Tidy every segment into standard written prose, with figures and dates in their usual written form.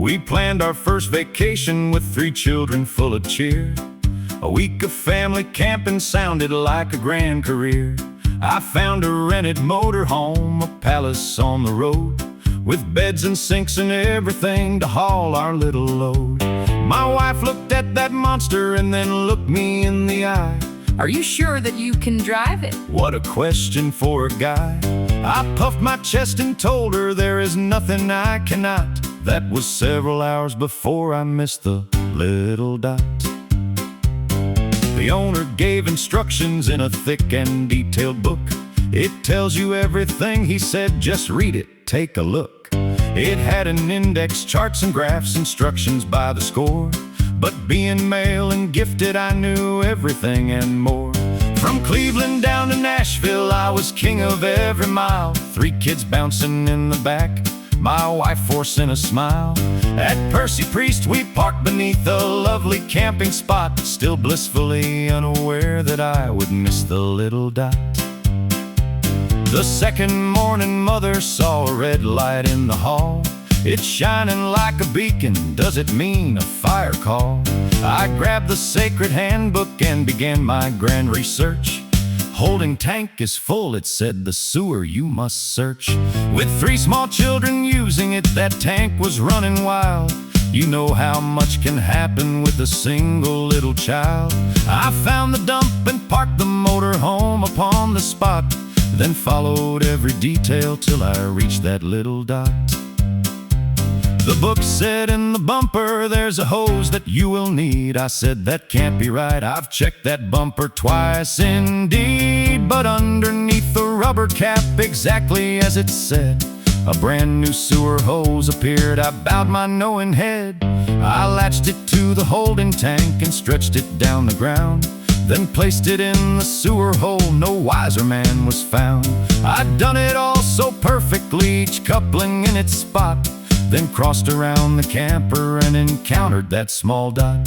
We planned our first vacation with 3 children full of cheer. A week of family camping sounded like a grand career. I found a rented motor home, a palace on the road, with beds and sinks and everything to haul our little load. My wife looked at that monster and then looked me in the eye. Are you sure that you can drive it? What a question for a guy. I puffed my chest and told her there is nothing I cannot. That was several hours before I missed the little dot. The owner gave instructions in a thick and detailed book. It tells you everything he said, just read it, take a look. It had an index, charts and graphs, instructions by the score. But being male and gifted, I knew everything and more. From Cleveland down to Nashville, I was king of every mile. 3 kids bouncing in the back, my wife forcing a smile. At Percy Priest we parked beneath a lovely camping spot, still blissfully unaware that I would miss the little dot. The second morning mother saw a red light in the hall. It's shining like a beacon, does it mean a fire call? I grabbed the sacred handbook and began my grand research. Holding tank is full, it said, the sewer you must search. With 3 small children using it, that tank was running wild. You know how much can happen with a single little child. I found the dump and parked the motor home upon the spot, then followed every detail till I reached that little dot. The book said in the bumper, there's a hose that you will need. I said, that can't be right, I've checked that bumper twice indeed. But underneath the rubber cap, exactly as it said, a brand new sewer hose appeared. I bowed my knowing head. I latched it to the holding tank and stretched it down the ground, then placed it in the sewer hole. No wiser man was found. I'd done it all so perfectly, each coupling in its spot, then crossed around the camper and encountered that small dot.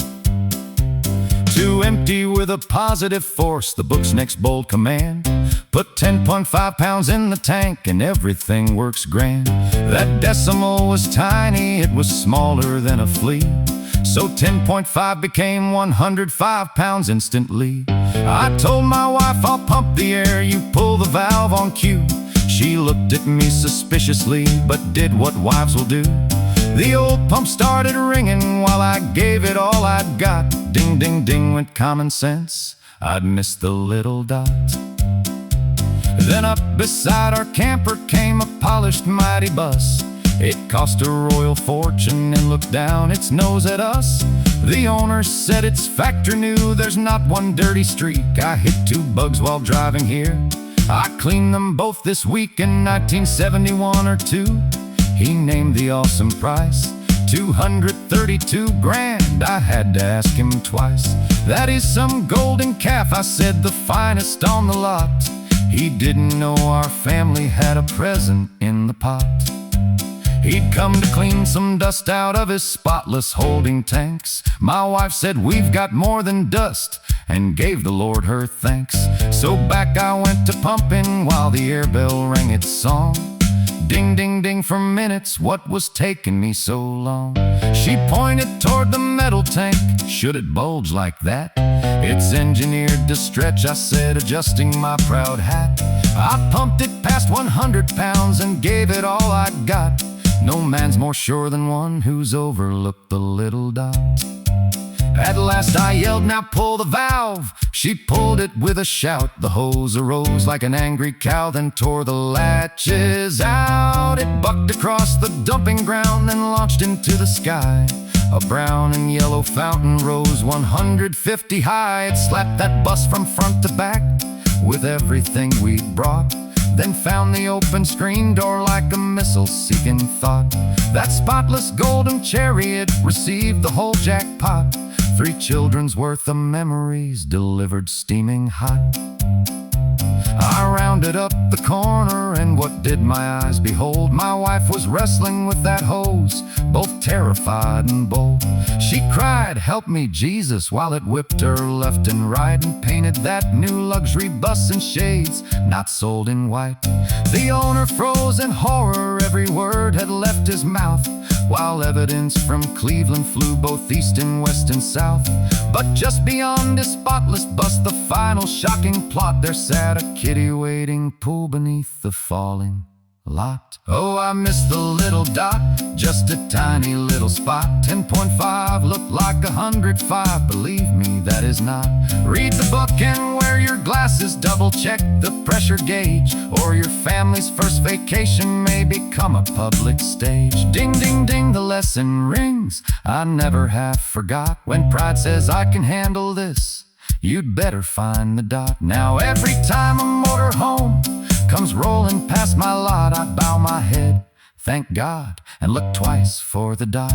To empty with a positive force, the book's next bold command: put 10.5 pounds in the tank and everything works grand. That decimal was tiny, it was smaller than a flea, so 10.5 became 105 pounds instantly. I told my wife, I'll pump the air, you pull the valve on cue. She looked at me suspiciously, but did what wives will do. The old pump started ringing while I gave it all I'd got. Ding, ding, ding went common sense, I'd missed the little dot. Then up beside our camper came a polished mighty bus. It cost a royal fortune and looked down its nose at us. The owner said it's factory new, there's not one dirty streak. I hit 2 bugs while driving here, I cleaned them both this week. In 1971 or 2, he named the awesome price, 232 grand. I had to ask him twice. That is some golden calf, I said, the finest on the lot. He didn't know our family had a present in the pot. He'd come to clean some dust out of his spotless holding tanks. My wife said, we've got more than dust, and gave the Lord her thanks. So back I went to pumping while the air bell rang its song. Ding, ding, ding for minutes, what was taking me so long? She pointed toward the metal tank, should it bulge like that? It's engineered to stretch, I said, adjusting my proud hat. I pumped it past 100 pounds and gave it all I got. No man's more sure than one who's overlooked the little dot. At last I yelled, now pull the valve. She pulled it with a shout. The hose arose like an angry cow, then tore the latches out. It bucked across the dumping ground, then launched into the sky. A brown and yellow fountain rose 150 high. It slapped that bus from front to back with everything we'd brought, then found the open screen door like a missile seeking thought. That spotless golden chariot received the whole jackpot. 3 children's worth of memories delivered steaming hot. I rounded up the corner, and what did my eyes behold? My wife was wrestling with that hose, both terrified and bold. She cried, help me Jesus, while it whipped her left and right, and painted that new luxury bus in shades not sold in white. The owner froze in horror, every word had left his mouth, while evidence from Cleveland flew both east and west and south. But just beyond his spotless bust, the final shocking plot, there sat a kitty waiting pool beneath the falling lot. Oh, I miss the little dot, just a tiny little spot. 10.5 looked like 105, believe me, that is not. Read the book and wear your glasses, double check the pressure gauge, or your family's first vacation may become a public stage. Ding, ding, ding, the lesson rings, I never have forgot. When pride says I can handle this, you'd better find the dot. Now every time a motor home comes rolling past my lot, I bow my head, thank God, and look twice for the dot.